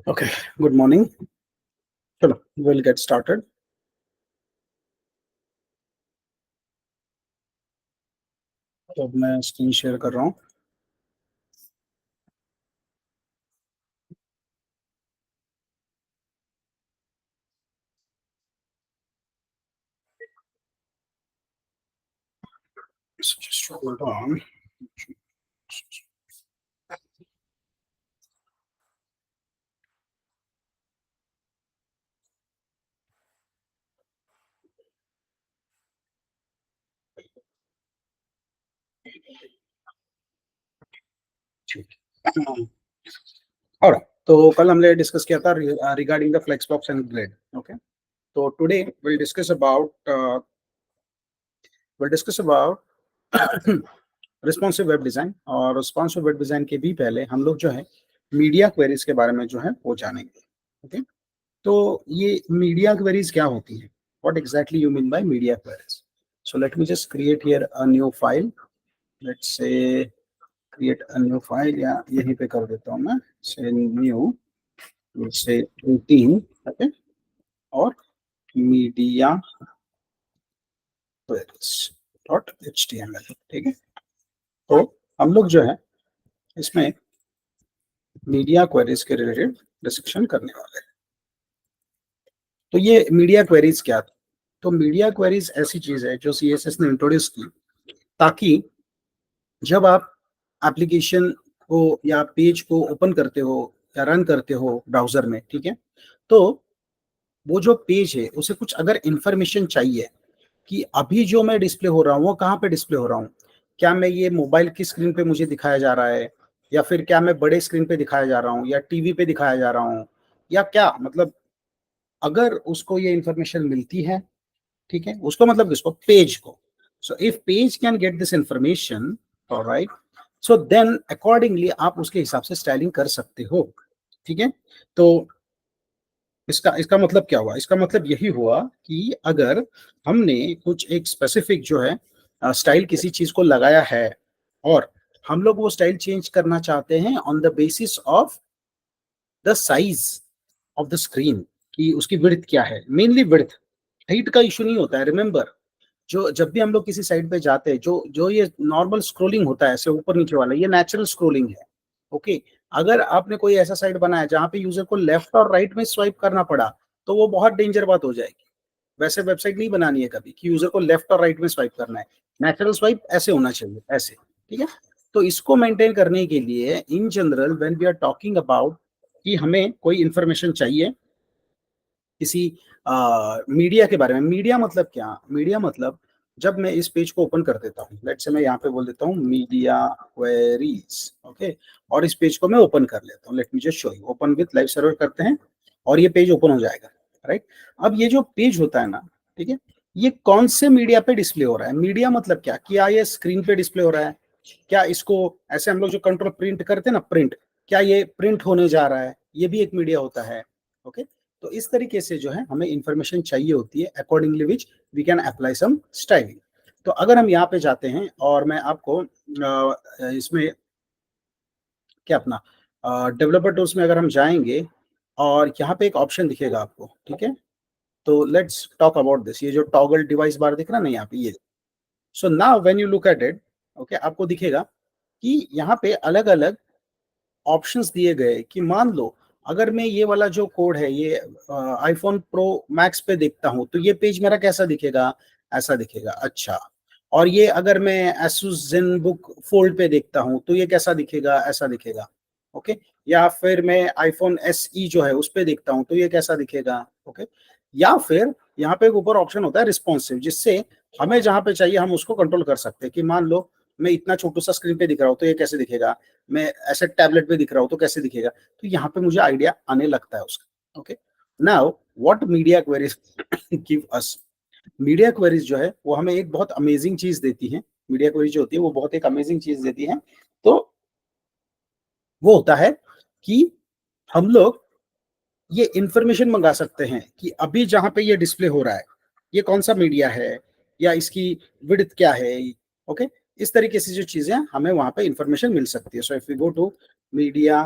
Okay, good morning. चलो will get started. तो अब मैं स्क्रीन शेयर कर रहा हूँ। Just hold on. और तो कल हमने डिस्कस किया था regarding the flex box and grid. Okay, तो today will discuss about responsive web design. और रिस्पॉन्सिव वेब डिजाइन के भी पहले हम लोग जो है मीडिया क्वेरीज के बारे में जो है वो जानेंगे। ओके, तो ये मीडिया क्वेरीज क्या होती है, what exactly you mean by media queries? So let me just create here a new file. Let's say create a new file, या यहीं पे कर देता हूँ मैं, से न्यू, से 18। ओके, और मीडिया क्वेरीज डॉट HTML। ठीक है, तो हम लोग जो है इसमें मीडिया क्वेरीज के रिलेटेड डिस्कशन करने वाले हैं। तो ये मीडिया क्वेरीज क्या था? तो मीडिया क्वेरीज ऐसी चीज है जो CSS ने इंट्रोड्यूस की, ताकि जब आप एप्लीकेशन को या पेज को ओपन करते हो या रन करते हो ब्राउजर में, ठीक है, तो वो जो पेज है उसे कुछ अगर इंफॉर्मेशन चाहिए कि अभी जो मैं डिस्प्ले हो रहा हूँ वो कहाँ पे डिस्प्ले हो रहा हूँ, क्या मैं ये मोबाइल की स्क्रीन पे मुझे दिखाया जा रहा है, या फिर क्या मैं बड़े स्क्रीन पे दिखाया जा रहा हूँ, या टीवी पे दिखाया जा रहा हूँ, या क्या मतलब, अगर उसको ये इंफॉर्मेशन मिलती है, ठीक है, उसको मतलब किसको, पेज को। So if page can get this information, alright, so then accordingly आप उसके हिसाब से स्टाइलिंग कर सकते हो। ठीक है, तो इसका इसका मतलब क्या हुआ? इसका मतलब यही हुआ कि अगर हमने कुछ एक स्पेसिफिक जो है स्टाइल किसी चीज को लगाया है, और हम लोग वो स्टाइल चेंज करना चाहते हैं on the basis of the size of the screen, कि उसकी विड्थ क्या है, मेनली विड्थ, हाइट का इशू नहीं होता है। रिमेंबर, जो जब भी हम लोग किसी साइट पे जाते हैं, जो जो ये नॉर्मल स्क्रोलिंग होता है ऐसे ऊपर नीचे वाला, ये नेचुरल स्क्रोलिंग है। ओके, अगर आपने कोई ऐसा साइट बनाया जहां पे यूजर को लेफ्ट और राइट में स्वाइप करना पड़ा, तो वो बहुत डेंजर बात हो जाएगी। वैसे वेबसाइट नहीं बनानी है कभी कि यूजर को लेफ्ट और राइट में स्वाइप करना है। नेचुरल स्वाइप ऐसे होना चाहिए, ऐसे। ठीक है, तो इसको मेंटेन करने के लिए in general when we are talking about कि हमें कोई इंफॉर्मेशन चाहिए किसी मीडिया के बारे में। मीडिया मतलब क्या? मीडिया मतलब जब मैं इस पेज को ओपन कर देता हूँ, लेट्स से मैं यहाँ पे बोल देता हूँ मीडिया क्वेरीज। ओके, और इस पेज को मैं ओपन कर लेता हूँ। Let me just show you, open with live server करते हैं और ये पेज ओपन हो जाएगा। राइट, अब ये जो पेज होता है ना, ठीक है, ये कौन से मीडिया पे डिस्प्ले हो रहा है? मीडिया मतलब क्या, क्या ये स्क्रीन पे डिस्प्ले हो रहा है, क्या इसको ऐसे हम लोग जो कंट्रोल प्रिंट करते हैं ना, प्रिंट, क्या ये प्रिंट होने जा रहा है, ये भी एक मीडिया होता है। ओके, तो इस तरीके से जो है हमें इंफॉर्मेशन चाहिए होती है, accordingly which we can apply some styling. तो अगर हम यहाँ पे जाते हैं और मैं आपको इसमें क्या अपना डेवलपर टूल्स में अगर हम जाएंगे, और यहाँ पे एक ऑप्शन दिखेगा आपको, ठीक है, तो लेट्स टॉक अबाउट दिस। ये जो टॉगल डिवाइस बार दिख रहा है ना यहाँ पे, ये, so now when you look at it, okay, आपको दिखेगा कि यहाँ पे अलग अलग ऑप्शंस दिए गए कि मान लो अगर मैं ये वाला जो कोड है ये आईफोन प्रो मैक्स पे देखता हूँ, तो ये पेज मेरा कैसा दिखेगा, ऐसा दिखेगा। अच्छा, और ये अगर मैं Asus ZenBook Fold पे देखता हूँ तो ये कैसा दिखेगा, ऐसा दिखेगा। ओके, या फिर मैं आईफोन SE जो है उस पे देखता हूँ तो ये कैसा दिखेगा। ओके, या फिर यहाँ पे एक ऊपर ऑप्शन होता है रिस्पॉन्सिव, जिससे हमें जहां पे चाहिए हम उसको कंट्रोल कर सकते हैं कि मान लो मैं इतना छोटू सा स्क्रीन पे दिख रहा हूँ तो ये कैसे दिखेगा, मैं ऐसे टैबलेट पे दिख रहा हूँ तो कैसे दिखेगा। तो यहाँ पे मुझे आइडिया आने लगता है उसका। Okay, now what media queries give us. Media queries जो है वो हमें एक बहुत अमेजिंग चीज देती है। मीडिया क्वेरीज जो होती है वो बहुत एक अमेजिंग चीज देती है। तो वो होता है कि हम लोग ये इंफॉर्मेशन मंगा सकते हैं कि अभी जहां पे ये डिस्प्ले हो रहा है ये कौन सा मीडिया है, या इसकी विड्थ क्या है। ओके, इस तरीके से जो चीजें हमें वहां पे इंफॉर्मेशन मिल सकती है। So if we go to media,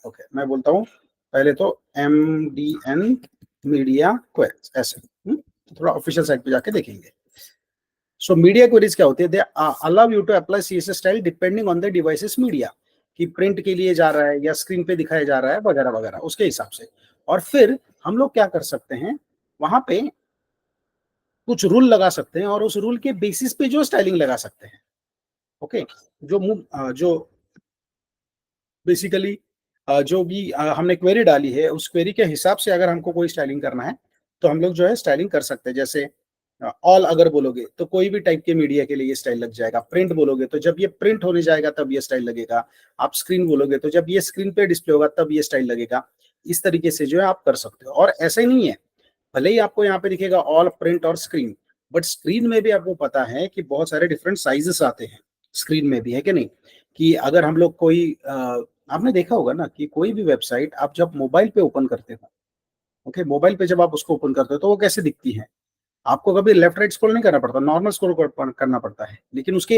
okay, मैं बोलता हूँ पहले तो MDN मीडिया क्वेरीज ऐसे, थोड़ा ऑफिशियल साइट पे जाके देखेंगे। सो मीडिया क्वेरीज क्या होती है? They allow you to apply CSS style depending on the devices media, कि प्रिंट के लिए जा रहा है या स्क्रीन पे दिखाया जा रहा है वगैरह वगैरह, उसके हिसाब से। और फिर हम लोग क्या कर सकते हैं, वहां पे कुछ रूल लगा सकते हैं और उस रूल के बेसिस पे जो स्टाइलिंग लगा सकते हैं। ओके, जो बेसिकली जो भी हमने क्वेरी डाली है उस क्वेरी के हिसाब से अगर हमको कोई स्टाइलिंग करना है तो हम लोग जो है स्टाइलिंग कर सकते हैं। जैसे ऑल अगर बोलोगे तो कोई भी टाइप के मीडिया के लिए ये स्टाइल लग जाएगा। प्रिंट बोलोगे तो जब ये प्रिंट होने जाएगा तब ये स्टाइल लगेगा। आप स्क्रीन बोलोगे तो जब ये स्क्रीन पे डिस्प्ले होगा तब ये स्टाइल लगेगा। इस तरीके से जो है आप कर सकते हो। और ऐसा ही नहीं है, भले ही आपको यहाँ पे दिखेगा ऑल प्रिंट और स्क्रीन, बट स्क्रीन में भी आपको पता है कि बहुत सारे डिफरेंट साइजेस आते हैं स्क्रीन में भी, है कि नहीं? कि अगर हम लोग कोई आपने देखा होगा ना कि कोई भी वेबसाइट आप जब मोबाइल पे ओपन करते हो, ओके, मोबाइल पे जब आप उसको ओपन करते हो तो वो कैसे दिखती है? आपको कभी लेफ्ट राइट स्क्रॉल नहीं करना पड़ता, नॉर्मल स्क्रॉल करना पड़ता है। लेकिन उसके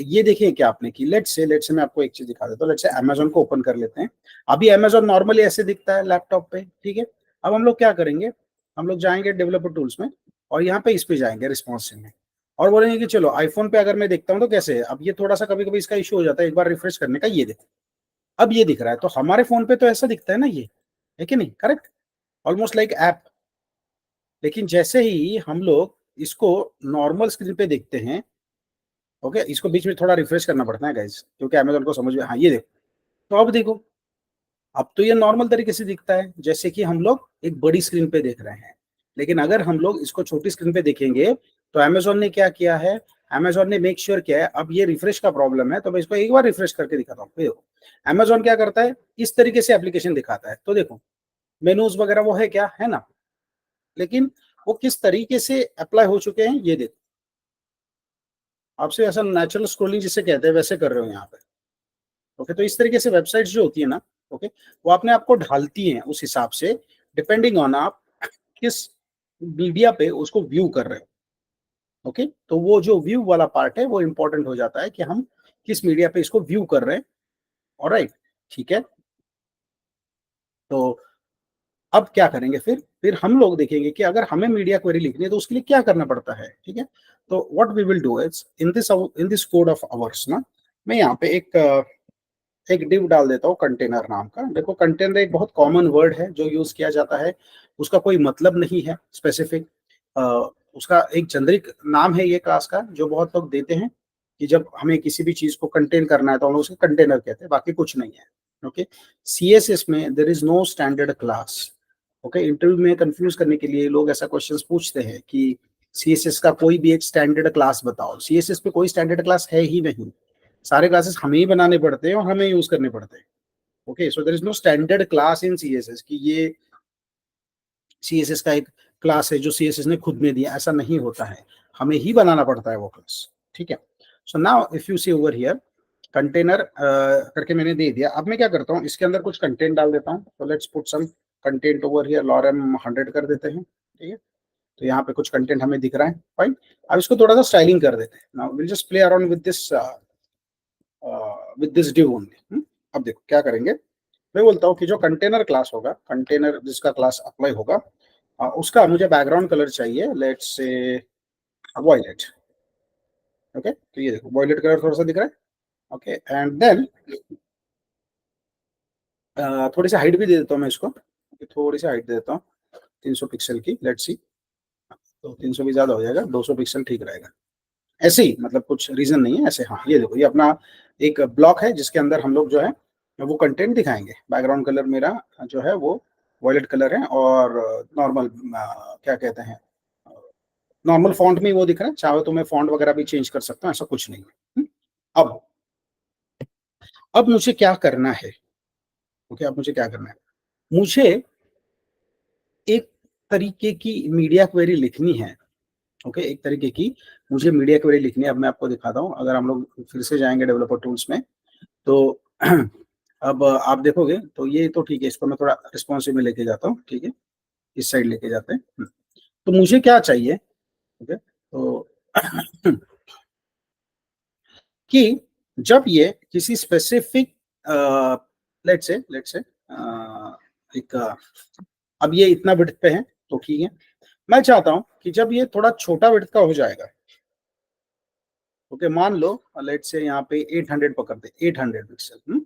ये देखिए क्या आपने कि लेट्स से मैं आपको एक चीज दिखा देता हूँ। लेट्स से अमेजोन को ओपन कर लेते हैं। अभी अमेजोन नॉर्मली ऐसे दिखता है लैपटॉप पे, ठीक है। अब हम लोग क्या करेंगे, हम लोग जाएंगे डेवलपर टूल्स में और यहाँ पे इस पे जाएंगे रिस्पॉन्सिव में और बोलेंगे कि चलो आईफोन पे अगर मैं देखता हूँ तो कैसे है। अब ये थोड़ा सा कभी कभी इसका इशू हो जाता है, एक बार रिफ्रेश करने का। ये देखो अब ये दिख रहा है, तो हमारे फोन पे तो ऐसा दिखता है ना, ये है कि नहीं? Correct, almost like app. लेकिन जैसे ही हम लोग इसको नॉर्मल स्क्रीन पे देखते हैं, ओके, इसको बीच में थोड़ा रिफ्रेश करना पड़ता है गाइस, क्योंकि अमेजोन को समझ में, हाँ ये देखो, तो अब देखो, अब तो ये नॉर्मल तरीके से दिखता है जैसे कि हम लोग एक बड़ी स्क्रीन पे देख रहे हैं। लेकिन अगर हम लोग इसको छोटी स्क्रीन पे देखेंगे तो अमेजोन ने क्या किया है, अमेजोन ने मेक श्योर किया है। अब ये रिफ्रेश का प्रॉब्लम है तो मैं इसको एक बार रिफ्रेश करके दिखाता हूँ। देखो अमेजोन क्या करता है, इस तरीके से एप्लीकेशन दिखाता है। तो देखो मेनूज वगैरह वो है क्या, है ना? लेकिन वो किस तरीके से अप्लाई हो चुके हैं ये देखो। आपसे ऐसा नेचुरल स्क्रोलिंग जिसे कहते हैं वैसे कर रहे हो यहाँ पे। ओके, तो इस तरीके से वेबसाइट्स जो होती है ना, ओके, वो अपने आप को ढालती हैं उस हिसाब से, डिपेंडिंग ऑन आप किस मीडिया पे उसको व्यू कर रहे हो। ओके, तो वो जो व्यू वाला पार्ट है वो इंपॉर्टेंट हो जाता है कि हम किस मीडिया पे इसको व्यू कर रहे हैं। ऑलराइट, ठीक है। तो अब क्या करेंगे, फिर हम लोग देखेंगे कि अगर हमें मीडिया क्वेरी लिखनी है तो उसके लिए क्या करना पड़ता है, ठीक है। तो what we will do is in this code of ours ना, मैं यहाँ पे एक डिव डाल देता हूँ कंटेनर नाम का। देखो कंटेनर एक बहुत कॉमन वर्ड है जो यूज किया जाता है, उसका कोई मतलब नहीं है स्पेसिफिक। उसका एक जेनरिक नाम है ये क्लास का, जो बहुत लोग देते हैं कि जब हमें किसी भी चीज को कंटेन करना है तो हम लोग उसे कंटेनर कहते हैं, बाकी कुछ नहीं है। ओके, CSS में there is no standard class. Okay, interview में कंफ्यूज करने के लिए लोग ऐसा क्वेश्चन पूछते हैं कि CSS का कोई भी एक स्टैंडर्ड क्लास बताओ। CSS पे कोई स्टैंडर्ड क्लास है ही नहीं, सारे क्लासेस हमें ही बनाने पड़ते हैं और हमें यूज करने पड़ते हैं। Okay, so there is no standard class in CSS कि ये CSS का एक क्लास है जो CSS ने खुद में दिया, ऐसा नहीं होता है, हमें ही बनाना पड़ता है वो क्लास, ठीक है। So now if you see over here container करके मैंने दे दिया। अब मैं क्या करता हूँ, इसके अंदर कुछ कंटेंट डाल देता हूँ। तो let's put some content over here, lorem 100 कर देते हैं, ठीक है। तो यहाँ पे कुछ कंटेंट हमें दिख रहा है, फाइन। अब इसको थोड़ा सा स्टाइलिंग कर देते हैं। Now will just play around with this div only. अब देखो क्या करेंगे, मैं बोलता हूँ कि जो कंटेनर क्लास होगा, कंटेनर जिसका क्लास अप्लाई होगा, उसका मुझे बैकग्राउंड कलर चाहिए, लेट्स से वॉयलेट। ओके, तो ये देखो वॉयलेट कलर थोड़ा सा दिख रहा है। ओके, एंड देन थोड़ी सी हाइट भी दे देता हूँ मैं इसको, थोड़ी सी हाइट दे देता हूँ 300 पिक्सल की। लेट्स सी, तो 300 भी ज्यादा हो जाएगा, 200 पिक्सल ठीक रहेगा। ऐसे ही, मतलब कुछ रीजन नहीं है ऐसे। हाँ ये देखो, ये अपना एक ब्लॉक है जिसके अंदर हम लोग जो है वो कंटेंट दिखाएंगे। बैकग्राउंड कलर मेरा जो है वो वॉयलेट कलर है और नॉर्मल क्या कहते हैं, नॉर्मल फॉन्ट में वो दिख रहा है। चाहे तो मैं फॉन्ट वगैरह भी चेंज कर सकता हूँ, ऐसा कुछ नहीं है। अब अब मुझे क्या करना है, ओके, अब मुझे क्या करना है, मुझे एक तरीके की मीडिया क्वेरी लिखनी है। ओके, एक तरीके की मुझे मीडिया क्वेरी लिखनी है। अब मैं आपको दिखाता हूँ, अगर हम लोग फिर से जाएंगे डेवलपर टूल्स में तो अब आप देखोगे तो ये तो ठीक है, इसको मैं थोड़ा रिस्पॉन्सिव में लेके जाता हूँ, ठीक है, इस साइड लेके जाते हैं। तो मुझे क्या चाहिए, ओके, तो कि जब ये किसी स्पेसिफिक लेट्स से एक अब ये इतना विड्थ पे है तो ठीक है। मैं चाहता हूं कि जब ये थोड़ा छोटा विड्थ का हो जाएगा, ओके, मान लो लेट से यहाँ पे 800 पकड़ दे, 800 पिक्सल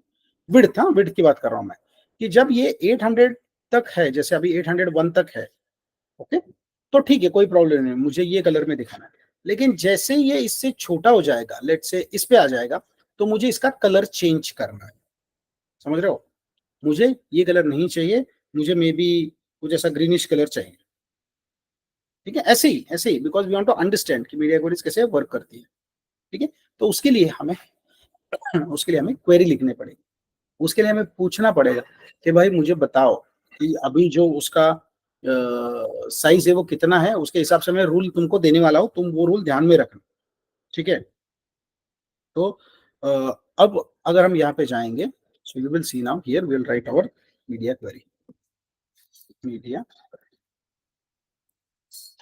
विड्थ, हाँ विड्थ की बात कर रहा हूं मैं, कि जब ये 800 तक है, जैसे अभी 801 तक है, ओके, तो ठीक है, कोई प्रॉब्लम नहीं, मुझे ये कलर में दिखाना है। लेकिन जैसे ये इससे छोटा हो जाएगा, लेट से इस पे आ जाएगा, तो मुझे इसका कलर चेंज करना है। समझ रहे हो? मुझे ये कलर नहीं चाहिए, मुझे मे बी कुछ ऐसा ग्रीनिश कलर चाहिए। ठीक है, ऐसे ही because we want to understand कि मीडिया क्वेरीज कैसे वर्क करती है। ठीक है, तो उसके लिए हमें क्वेरी लिखने पड़ेगी। उसके लिए हमें पूछना पड़ेगा कि भाई मुझे बताओ कि अभी जो उसका साइज है वो कितना है, उसके हिसाब से मैं रूल तुमको देने वाला हूं, तुम वो रूल ध्यान में रखना। ठीक है, तो अ, अब अगर हम यहाँ पे जाएंगे, so you will see now here we will write our media query. Media,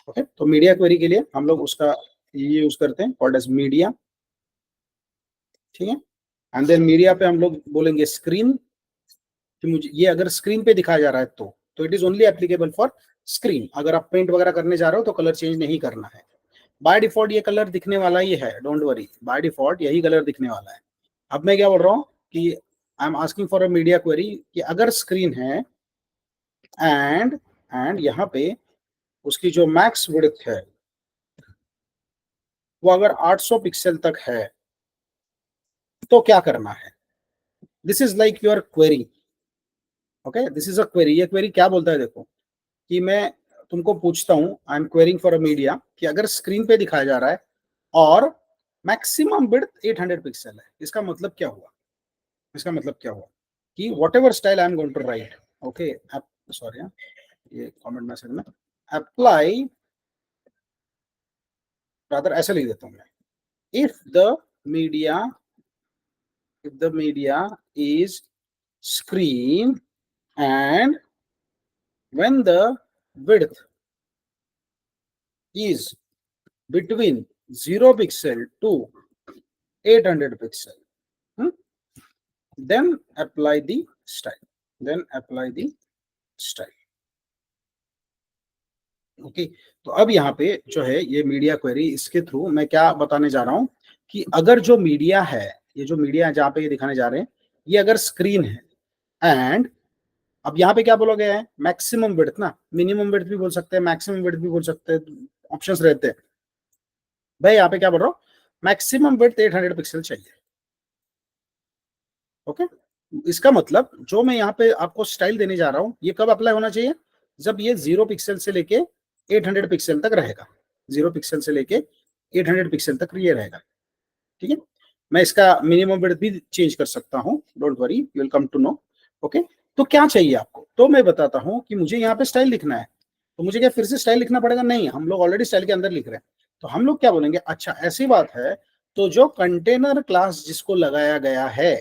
okay, तो मीडिया क्वेरी के लिए हम लोग उसका ये यूज करते हैं, कॉल्ड एज मीडिया। ठीक है, एंड देन मीडिया पे हम लोग बोलेंगे स्क्रीन, कि मुझे ये अगर स्क्रीन पे दिखाया जा रहा है तो it is only applicable for screen. अगर आप पेंट वगैरह करने जा रहे हो तो कलर चेंज नहीं करना है। बाय डिफॉल्ट ये कलर दिखने वाला ही है, डोंट वरी, बाय डिफॉल्ट यही कलर दिखने वाला है। अब मैं क्या बोल रहा हूँ कि I am asking for a media query, कि अगर स्क्रीन है एंड यहाँ पे उसकी जो मैक्स विड्थ है वो अगर 800 पिक्सल तक है, तो क्या करना है? This is like your query. Okay, this is a query. ये क्वेरी क्या बोलता है, देखो, कि मैं तुमको पूछता हूं, I am quarrying for a media, कि अगर स्क्रीन पे दिखाया जा रहा है और मैक्सिमम विड्थ 800 पिक्सल है, इसका मतलब क्या हुआ? इसका मतलब क्या हुआ कि whatever style I am going to write, okay, sorry, ये कमेंट मैसेज में अप्लाई, रादर ऐसे लिख देता हूं मैं, if the media if the media is screen and when the width is between 0 pixel to 800 pixel, hmm, then apply the style, then apply the style। Okay, तो अब यहाँ पे जो है ये मीडिया क्वेरी, इसके थ्रू मैं क्या बताने जा रहा हूँ कि अगर जो मीडिया है, ये जो मीडिया है जहाँ पे ये दिखाने जा रहे हैं, ये अगर स्क्रीन है एंड अब यहाँ पे क्या बोला गया है, मैक्सिमम विड्थ ना, मिनिमम विड्थ भी बोल सकते हैं, मैक्सिमम विड्थ भी बोल सकते हैं, ऑप्शंस रहते हैं। भाई यहाँ पे क्या बोल रहा हूँ, मैक्सिमम विड्थ 800 पिक्सल चाहिए। ओके, इसका मतलब जो मैं यहाँ पे आपको स्टाइल देने जा रहा हूँ, ये कब अप्लाई होना चाहिए? जब ये 0 पिक्सल से लेके 800 पिक्सल तक रहेगा, 0 पिक्सल से लेके 800 पिक्सल तक ये रहेगा। ठीक है, मैं इसका मिनिमम विड्थ भी चेंज कर सकता हूँ, don't worry, you will come to know. Okay, तो क्या चाहिए आपको, तो मैं बताता हूँ कि मुझे यहाँ पे स्टाइल लिखना है, तो मुझे क्या फिर से स्टाइल लिखना पड़ेगा? नहीं, हम लोग ऑलरेडी स्टाइल के अंदर लिख रहे हैं। तो हम लोग क्या बोलेंगे, अच्छा ऐसी बात है, तो जो कंटेनर क्लास जिसको लगाया गया है,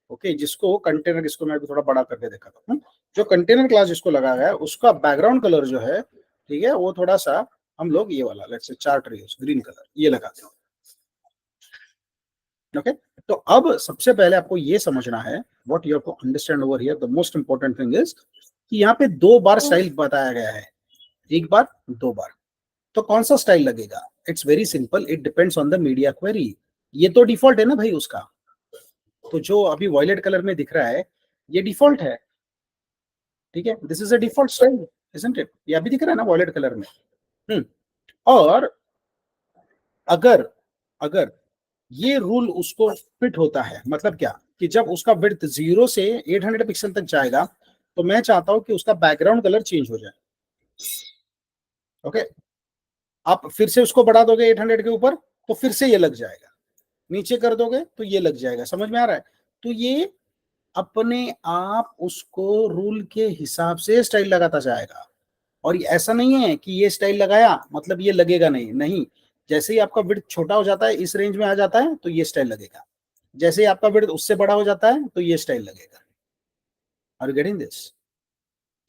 ओके, जिसको कंटेनर, इसको मैं भी थोड़ा बड़ा करके देखा था, जो कंटेनर क्लास जिसको लगाया गया है उसका बैकग्राउंड कलर जो है, ठीक है, वो थोड़ा सा हम लोग ये वाला let's say chart green colour ये लगाते हैं। ओके, तो अब सबसे पहले आपको ये समझना है, what you have to understand over here, the most important thing is कि यहाँ पे 2 बार स्टाइल बताया गया है, 1 बार 2 बार, तो कौन सा स्टाइल लगेगा? It's very simple, it depends on the media query. ये तो डिफॉल्ट है ना भाई उसका, तो जो अभी वॉयलेट कलर में दिख रहा है ये डिफॉल्ट है। ठीक है, this is a default style, isn't it? ये अभी दिख रहा है ना वॉयलेट कलर में। और अगर अगर ये रूल उसको फिट होता है, मतलब क्या, कि जब उसका विड्थ 0 से 800 पिक्सल तक जाएगा, तो मैं चाहता हूं कि उसका बैकग्राउंड कलर चेंज हो जाए। ओके, आप फिर से उसको बढ़ा दोगे 800 के ऊपर, तो फिर से ये लग जाएगा, नीचे कर दोगे तो ये लग जाएगा। समझ में आ रहा है? तो ये अपने आप उसको रूल के हिसाब से स्टाइल लगाता जाएगा। और ये ऐसा नहीं है कि ये स्टाइल लगाया मतलब ये लगेगा नहीं, नहीं, जैसे ही आपका विड्थ छोटा हो जाता है, इस रेंज में आ जाता है, तो ये स्टाइल लगेगा। जैसे ही आपका विड्थ उससे बड़ा हो जाता है तो ये स्टाइल लगेगा। Are you getting this?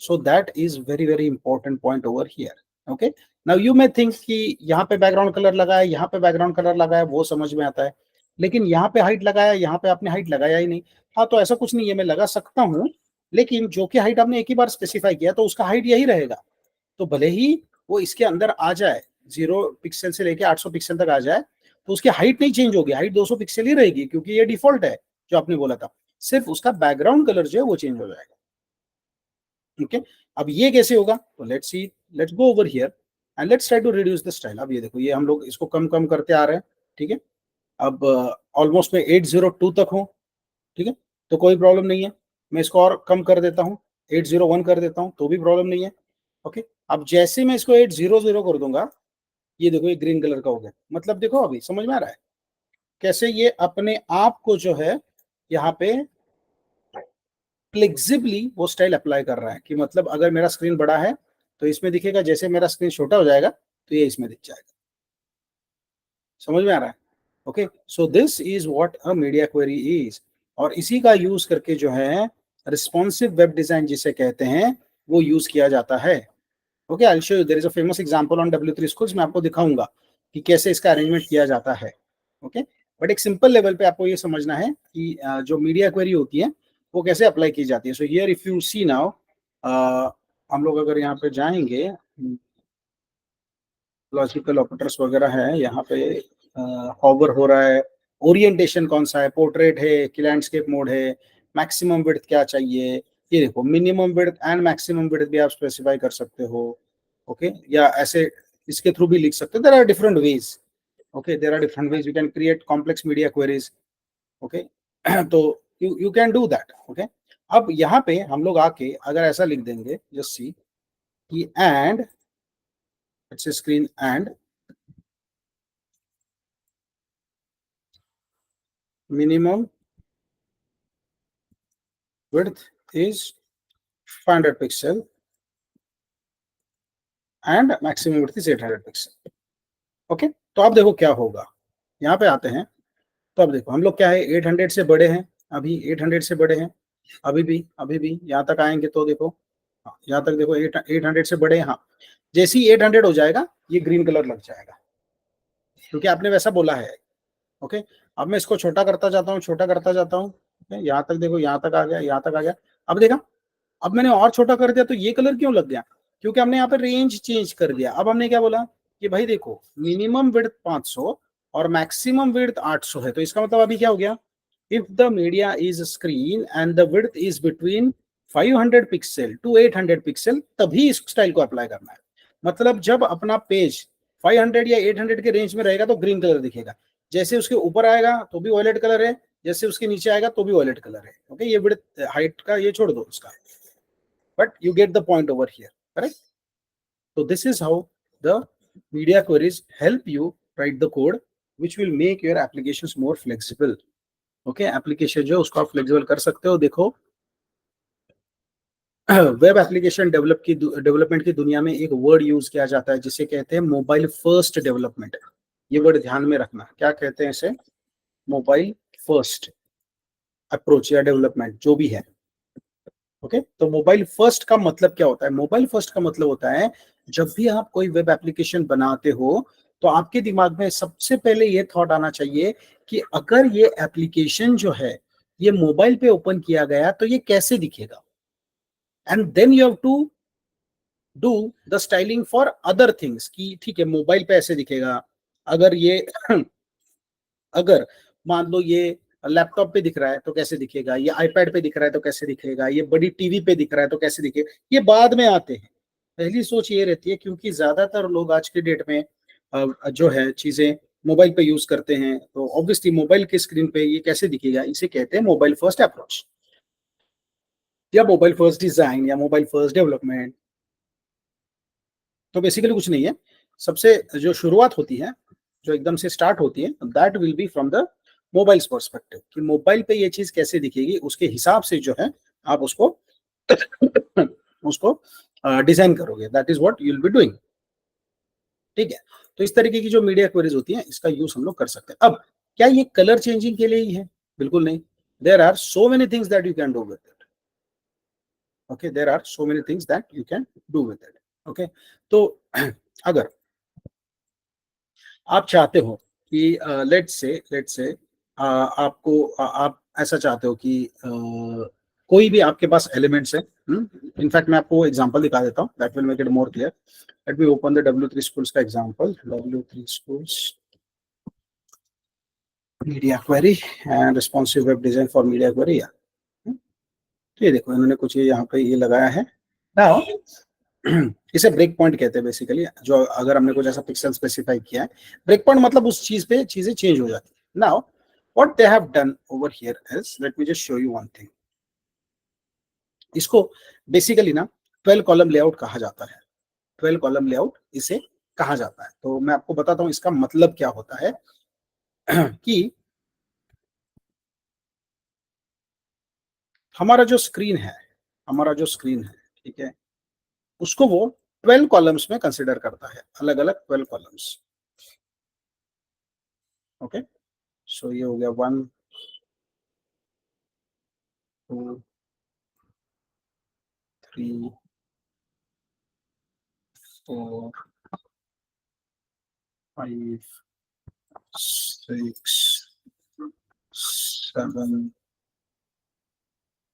So that is very very important point over here. Okay, now you may think कि यहाँ पे बैकग्राउंड कलर लगाया, यहाँ पे बैकग्राउंड कलर लगाया, वो समझ में आता है, लेकिन यहाँ पे हाइट लगाया, यहाँ पे आपने हाइट लगाया ही नहीं। हाँ, तो ऐसा कुछ नहीं है, मैं लगा सकता हूँ, लेकिन जो कि हाइट आपने एक ही बार स्पेसिफाई किया तो उसका हाइट यही रहेगा। तो भले ही वो इसके अंदर आ जाए, 0 पिक्सल से लेके 800 पिक्सल तक आ जाए, तो उसकी हाइट नहीं चेंज होगी, हाइट 200 पिक्सल ही रहेगी, क्योंकि ये डिफॉल्ट है जो आपने बोला था। सिर्फ उसका बैकग्राउंड कलर जो है वो चेंज हो जाएगा। ठीक है, अब ये कैसे होगा? तो let's see, let's go over here and let's try to reduce the style. अब ये देखो, ये हम लोग इसको कम कम करते आ रहे हैं। ठीक है, अब ऑलमोस्ट मैं 802 तक हूँ। ठीक है, तो कोई प्रॉब्लम नहीं है। मैं इसको और कम कर देता हूँ, 801 कर देता हूँ, तो भी प्रॉब्लम नहीं है। ओके, अब जैसे मैं इसको 800 कर दूंगा, ये देखो ये ग्रीन कलर का हो गया। मतलब देखो अभी समझ में आ रहा है कैसे ये अपने आप को जो है यहाँ पे फ्लेक्सिबली वो स्टाइल अप्लाई कर रहा है, कि मतलब अगर मेरा स्क्रीन बड़ा है तो इसमें दिखेगा, जैसे मेरा स्क्रीन छोटा हो जाएगा तो ये इसमें दिख जाएगा। समझ में आ रहा है? Okay, so this is what a media query is. और इसी का यूज करके जो है रिस्पॉन्सिव वेब डिजाइन जिसे कहते हैं वो यूज किया जाता है। Okay, I will show you, there is a famous example on W3 Schools। मैं आपको दिखाऊंगा कि कैसे इसका अरेंजमेंट किया जाता है। ओके, बट एक सिंपल लेवल पे आपको ये समझना है कि जो मीडिया क्वेरी होती है वो कैसे अप्लाई की जाती है। So here if you see now, हम लोग अगर यहाँ पे जाएंगे, लॉजिकल ऑपरेटर्स वगैरह है यहाँ पे, हॉवर हो रहा है, ओरिएंटेशन कौन सा है, पोर्ट्रेट है कि लैंडस्केप मोड है, मैक्सिमम विड्थ क्या चाहिए, ये देखो minimum width and maximum width भी आप स्पेसिफाई कर सकते हो। ओके, या ऐसे इसके थ्रू भी लिख सकते हो। There are different ways. Okay, there are different ways, you can create complex media queries. Okay, तो you can do that. Okay, अब यहाँ पे हम लोग आके अगर ऐसा लिख देंगे, जस्ट सी कि and it's screen and minimum width is 500 pixel and maximum width is 800 pixel। Okay, तो अब देखो क्या होगा, यहाँ पे आते हैं। तो अब देखो हम लोग क्या है, 800 से बड़े हैं, अभी 800 से बड़े हैं, अभी भी यहाँ तक आएंगे तो देखो, हाँ, यहाँ तक देखो 800 से बड़े हैं। हाँ, जैसे ही 800 हो जाएगा ये ग्रीन कलर लग जाएगा, क्योंकि आपने वैसा बोला है। ओके, अब मैं इसको छोटा करता जाता हूँ, छोटा करता जाता हूँ। यहाँ तक देखो, यहाँ तक आ गया, यहाँ तक आ गया। अब देखा, अब मैंने और छोटा कर दिया तो ये कलर क्यों लग गया? क्योंकि हमने यहाँ पे रेंज चेंज कर दिया। अब हमने क्या बोला कि भाई देखो मिनिमम विड्थ 500 और मैक्सिमम विड्थ 800 है, तो इसका मतलब अभी क्या हो गया, if the media is screen and the width is between 500 pixel to 800 pixel, तभी इस स्टाइल को अप्लाई करना है। मतलब जब अपना पेज 500 या 800 के रेंज में रहेगा तो ग्रीन कलर दिखेगा, जैसे उसके ऊपर आएगा तो भी वॉयलेट कलर है, जैसे उसके नीचे आएगा तो भी वॉयलेट कलर है। ओके, ये विड्थ हाइट का ये छोड़ दो उसका, but you get the point over here, correct? So this is how the media queries help you write the code which will make your applications more flexible। okay, application जो उसको आप flexible कर सकते हो। देखो वेब एप्लीकेशन डेवलपमेंट की दुनिया में एक वर्ड यूज किया जाता है जिसे कहते हैं मोबाइल फर्स्ट डेवलपमेंट। ये वर्ड ध्यान में रखना, क्या कहते हैं इसे? मोबाइल फर्स्ट अप्रोच या डेवलपमेंट जो भी है। ओके, तो मोबाइल फर्स्ट का मतलब क्या होता है? मोबाइल फर्स्ट का मतलब होता है जब भी आप कोई वेब एप्लीकेशन बनाते हो तो आपके दिमाग में सबसे पहले ये थॉट आना चाहिए कि अगर ये एप्लीकेशन जो है ये मोबाइल पे ओपन किया गया तो ये कैसे दिखेगा, and then you have to do the styling for other things, कि ठीक है मोबाइल पे ऐसे दिखेगा, अगर ये अगर मान लो ये लैपटॉप पे दिख रहा है तो कैसे दिखेगा, ये आईपैड पे दिख रहा है तो कैसे दिखेगा, ये बड़ी टीवी पे दिख रहा है तो कैसे दिखेगा, ये बाद में आते हैं। पहली सोच ये रहती है, क्योंकि ज्यादातर लोग आज के डेट में जो है चीजें मोबाइल पे यूज करते हैं, तो ऑब्वियसली मोबाइल के स्क्रीन पे ये कैसे दिखेगा, इसे कहते हैं मोबाइल फर्स्ट अप्रोच या मोबाइल फर्स्ट डिजाइन या मोबाइल फर्स्ट डेवलपमेंट। तो बेसिकली कुछ नहीं है, सबसे जो शुरुआत होती है, जो एकदम से स्टार्ट होती है, that will be from the mobile perspective, कि मोबाइल पे ये चीज कैसे दिखेगी उसके हिसाब से जो है आप उसको उसको डिजाइन करोगे, that is what you will be doing. ठीक है, तो इस तरीके की जो मीडिया क्वेरीज होती हैं इसका यूज हम लोग कर सकते हैं। अब क्या ये कलर चेंजिंग के लिए ही है? बिल्कुल नहीं, there are so many things that you can do with it. Okay, there are so many things that you can do with it. Okay, तो अगर आप चाहते हो कि लेट्स से आपको आप ऐसा चाहते हो कि कोई भी आपके पास एलिमेंट्स है, इनफैक्ट मैं आपको एग्जांपल दिखा देता हूँ, that will make it more clear. Let me open the W3 Schools का example, W3 Schools media query and responsive web design for media query. तो ये देखो इन्होंने कुछ ये यहाँ पे ये लगाया है नाउ। इसे ब्रेक पॉइंट कहते हैं बेसिकली, जो अगर हमने कुछ ऐसा पिक्सल स्पेसिफाई किया है, ब्रेक पॉइंट मतलब उस चीज पे चीजें चेंज हो जाती है। Now what they have done over here is, let me just show you one thing. इसको बेसिकली ना 12 कॉलम लेआउट कहा जाता है, 12 कॉलम लेआउट इसे कहा जाता है। तो मैं आपको बताता हूं इसका मतलब क्या होता है कि हमारा जो स्क्रीन है, हमारा जो स्क्रीन है, ठीक है, उसको वो 12 कॉलम्स में कंसिडर करता है, अलग अलग 12 कॉलम्स। ओके, सो ये हो गया 1 2 3 4 5 6 7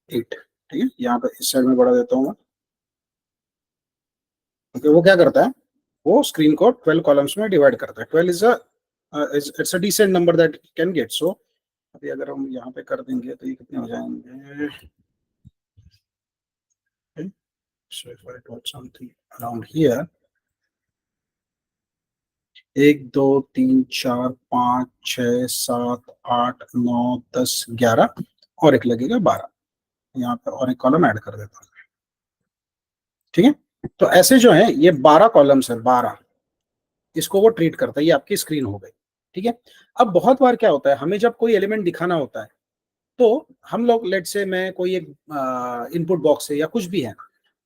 8, ठीक है। यहाँ पे इस साइड में बढ़ा देता हूँ मैं। ओके, वो क्या करता है, वो स्क्रीन को 12 कॉलम्स में डिवाइड करता है। 12 is a it's a decent number that can get. So अभी अगर हम यहाँ पे कर देंगे तो ये कितने हो जाएंगे, so if I got something around here, 1 2 3 4 5 6 7 8 9 10 11 और एक लगेगा 12, यहाँ पे और एक कॉलम ऐड कर देता हूँ, ठीक है। तो ऐसे जो है ये 12 कॉलम्स है, 12, इसको वो ट्रीट करता है। ये आपकी स्क्रीन हो गई, ठीक है। अब बहुत बार क्या होता है, हमें जब कोई एलिमेंट दिखाना होता है तो हम लोग लेट से मैं कोई एक इनपुट बॉक्स है या कुछ भी है,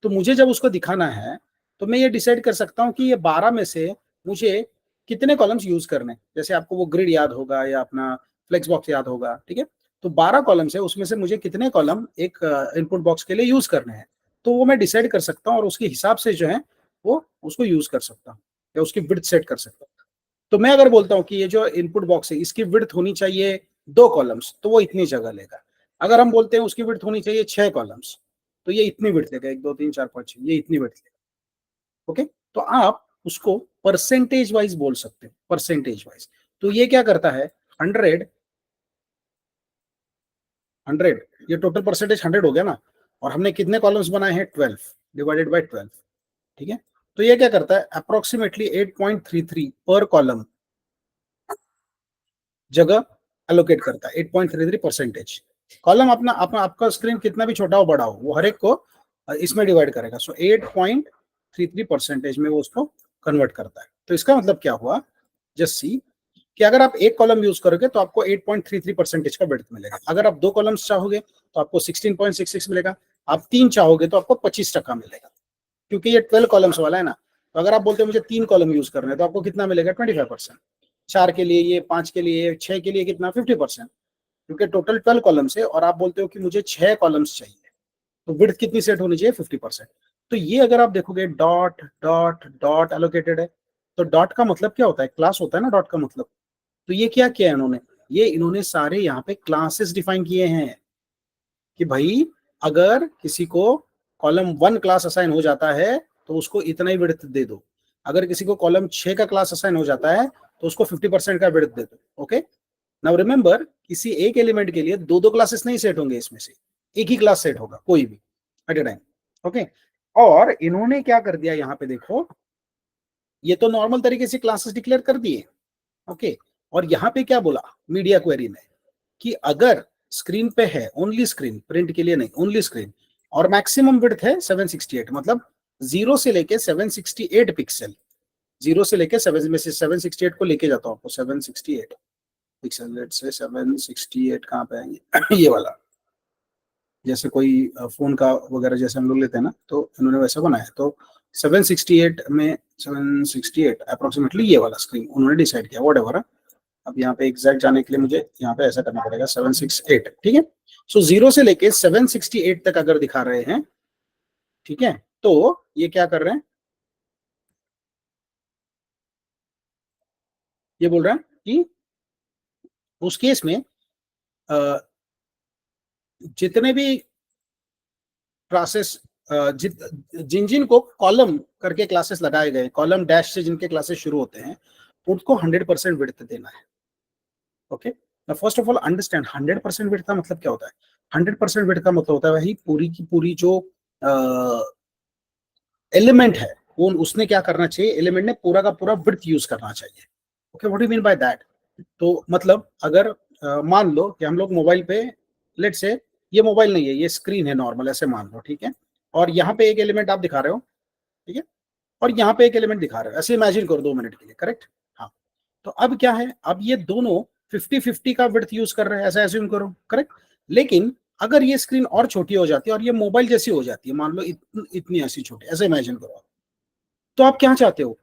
तो मुझे जब उसको दिखाना है तो मैं ये डिसाइड कर सकता हूँ कि ये 12 में से मुझे कितने कॉलम्स यूज करने। जैसे आपको वो ग्रिड याद होगा या अपना फ्लेक्स बॉक्स याद होगा, ठीक है। तो 12 कॉलम्स है, उसमें से मुझे कितने कॉलम एक इनपुट बॉक्स के लिए यूज करने हैं, तो वो मैं डिसाइड कर सकता हूँ और उसके हिसाब से जो है वो उसको यूज कर सकता हूँ या उसकी विड्थ सेट कर सकता हूँ। तो मैं अगर बोलता हूँ कि ये जो इनपुट बॉक्स है इसकी विड्थ होनी चाहिए 2 कॉलम्स, तो वो इतनी जगह लेगा। अगर हम बोलते हैं उसकी विड्थ होनी चाहिए 6 कॉलम्स, तो ये इतनी विड्थ लेगा, 1 2 3 4 5 6, ये इतनी विड्थ लेगा। ओके, तो आप उसको परसेंटेज वाइज बोल सकते हो, परसेंटेज वाइज। तो ये क्या करता है, 100 ये टोटल परसेंटेज 100 हो गया ना, और हमने कितने कॉलम्स बनाए हैं, 12 डिवाइडेड बाई 12, ठीक है। तो ये क्या करता है, अप्रोक्सीमेटली 8.33 पर कॉलम जगह एलोकेट करता है, 8.33%। कॉलम अपना अपना आपका स्क्रीन कितना भी छोटा हो बड़ा हो, वो हर एक को इसमें डिवाइड करेगा। सो 8.33% में वो उसको कन्वर्ट करता है। तो इसका मतलब क्या हुआ, जस्ट सी कि अगर आप एक कॉलम यूज करोगे तो आपको 8.33% का विड्थ मिलेगा। अगर आप 2 कॉलम्स चाहोगे तो आपको 16.66 मिलेगा। आप 3 चाहोगे तो आपको 25% मिलेगा, क्योंकि ये 12 कॉलम्स वाला है ना। तो अगर आप बोलते हो मुझे 3 कॉलम यूज करने हैं तो आपको कितना मिलेगा, 25%। 4 के लिए ये, 5 के लिए, 6 के लिए कितना, 50%। क्योंकि टोटल 12 कॉलम्स है और आप बोलते हो कि मुझे 6 कॉलम्स चाहिए, तो विड्थ कितनी सेट होनी चाहिए, 50%। तो ये अगर आप देखोगे डॉट डॉट डॉट एलोकेटेड है, तो डॉट का मतलब क्या होता है, क्लास होता है ना डॉट का मतलब। तो ये क्या किया है इन्होंने, ये इन्होंने सारे यहाँ पे क्लासेस डिफाइन किए हैं कि भाई अगर किसी को कॉलम 1 क्लास असाइन हो जाता है तो उसको इतना ही विड्थ दे दो। अगर किसी को कॉलम 6 का क्लास असाइन हो जाता है तो उसको 50% का विड्थ दे दो। ओके, नाउ रिमेंबर, किसी एक एलिमेंट के लिए दो दो क्लासेस नहीं सेट होंगे, इसमें से एक ही क्लास सेट होगा कोई भी एट ए टाइम। ओके, और इन्होंने क्या कर दिया यहाँ पे देखो, ये तो नॉर्मल तरीके से क्लासेस डिक्लेयर कर दिए। ओके, और यहाँ पे क्या बोला मीडिया क्वेरी में, कि अगर स्क्रीन पे है, ओनली स्क्रीन, प्रिंट के लिए नहीं, ओनली स्क्रीन, और मैक्सिमम विड्थ है 768, मतलब 0 से लेके 768 पिक्सल, 0 से लेके 7 में से 768 को लेके जाता हूँ आपको, 768 पिक्सल। लेट्स से 768 कहाँ पे आएंगे ये वाला, जैसे कोई फोन का वगैरह जैसे हम लोग लेते हैं ना, तो इन्होंने वैसा बनाया। तो 768 में 768 अप्रोक्सीमेटली ये वाला स्क्रीन उन्होंने डिसाइड किया, वॉट एवर। अब यहाँ पे एग्जैक्ट जाने के लिए मुझे यहाँ पे ऐसा करना पड़ेगा, 768, ठीक है। सो 0 से लेके 768 तक अगर दिखा रहे हैं, ठीक है, तो ये क्या कर रहे हैं, ये बोल रहा है कि उस केस में जितने भी क्लासेस जिन जिन को कॉलम करके क्लासेस लगाए गए, कॉलम डैश से जिनके क्लासेस शुरू होते हैं, उनको 100% विड्थ देना है। Okay, first of all understand 100% width का मतलब क्या होता है। 100% विड्थ का मतलब होता है वही पूरी की पूरी जो एलिमेंट है वो उसने क्या करना चाहिए, एलिमेंट ने पूरा का पूरा विड्थ यूज करना चाहिए। Okay, what do you mean by that. तो मतलब अगर मान लो कि हम लोग मोबाइल पे, लेट से ये मोबाइल नहीं है, ये स्क्रीन है नॉर्मल, ऐसे मान लो, ठीक है, और यहाँ पे एक एलिमेंट आप दिखा रहे हो, ठीक है, और यहाँ पे एक एलिमेंट दिखा रहे हो, ऐसे इमेजिन करो 2 मिनट के लिए, करेक्ट। हाँ, तो अब क्या है, अब ये दोनों 50-50 का विड्थ यूज कर रहे हैं, ऐसा एज्यूम करो, करेक्ट। लेकिन अगर ये स्क्रीन और छोटी हो जाती है और ये मोबाइल जैसी हो जाती है, मान लो इतनी ऐसी छोटी, ऐसे इमेजिन करो, तो आप क्या चाहते हो।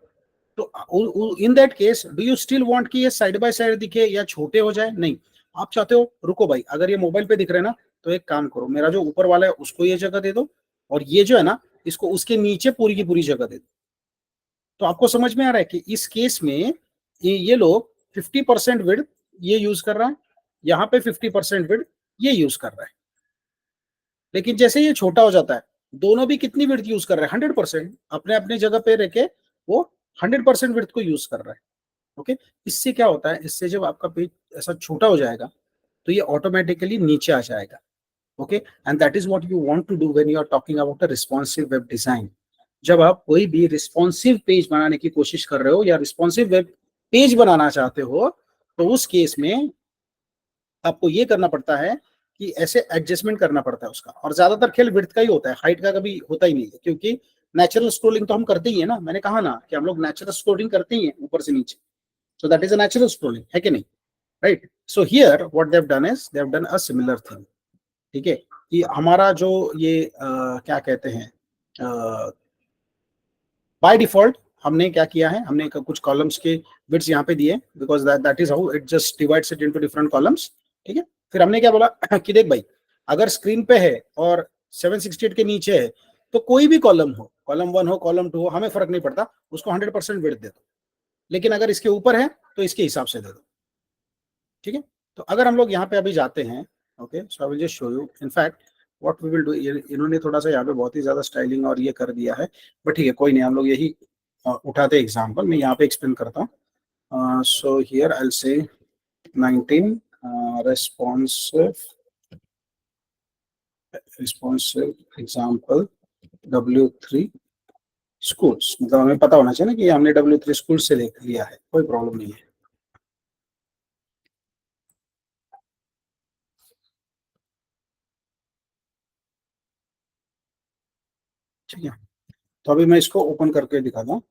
तो in that case do you still want कि ये साइड बाय साइड दिखे या छोटे हो जाए, नहीं, आप चाहते हो रुको भाई, अगर ये मोबाइल पे दिख रहे हैं ना, तो एक काम करो, मेरा जो ऊपर वाला है उसको ये जगह दे दो, और ये जो है ना इसको उसके नीचे पूरी की पूरी जगह दे दो। तो आपको समझ में आ रहा है कि इस केस में ये लोग 50% विड्थ ये यूज कर रहा है, यहाँ पे 50% विड्थ ये यूज कर रहा है। लेकिन जैसे ये छोटा हो जाता है, दोनों भी कितनी विड्थ यूज कर रहे हैं, 100%, अपने अपने जगह पे रखे वो 100% विड्थ को यूज कर रहा है। ओके, इससे क्या होता है, इससे जब आपका पेज ऐसा छोटा हो जाएगा तो ये ऑटोमेटिकली नीचे आ जाएगा। Okay, and that is what you want to do when you are talking about a responsive web design. जब आप कोई भी रिस्पॉन्सिव पेज बनाने की कोशिश कर रहे हो या रिस्पॉन्सिव वेब पेज बनाना चाहते हो, तो उस केस में आपको ये करना पड़ता है कि ऐसे एडजस्टमेंट करना पड़ता है उसका, और ज्यादातर खेल विड्थ का ही होता है, हाइट का कभी होता ही नहीं है, क्योंकि नेचुरल स्क्रोलिंग तो हम करते ही है ना, मैंने कहा ना कि हम लोग नेचुरल स्क्रोलिंग करते ही है ऊपर से नीचे, so that is a natural scrolling, है कि नहीं, right? So here what they have done is they have done a similar thing। ठीक है, कि हमारा जो ये क्या कहते हैं, बाय डिफॉल्ट हमने क्या किया है, हमने कुछ कॉलम्स के बिट्स यहाँ पे दिए, because that is how it just divides it into different columns. ठीक है, फिर हमने क्या बोला कि देख भाई, अगर स्क्रीन पे है और 768 के नीचे है, तो कोई भी कॉलम हो, कॉलम 1 हो कॉलम 2 हो, हमें फर्क नहीं पड़ता, उसको 100% विड्थ दे दो। लेकिन अगर इसके ऊपर है तो इसके हिसाब से दे दो। ठीक है, तो अगर हम लोग यहाँ पे अभी जाते हैं, okay, so I will just show you, in fact what we will do, इन्होंने थोड़ा सा यहाँ पे बहुत ही ज्यादा स्टाइलिंग और ये कर दिया है, बट ठीक है, कोई नहीं, हम लोग यही उठाते एग्जाम्पल, मैं यहाँ पे एक्सप्लेन करता हूँ। So here I will say 19 responsive example W3 schools, मतलब हमें पता होना चाहिए ना कि हमने W3 स्कूल से लिया है, कोई प्रॉब्लम नहीं है। ठीक है, तो अभी मैं इसको ओपन करके दिखाता हूँ,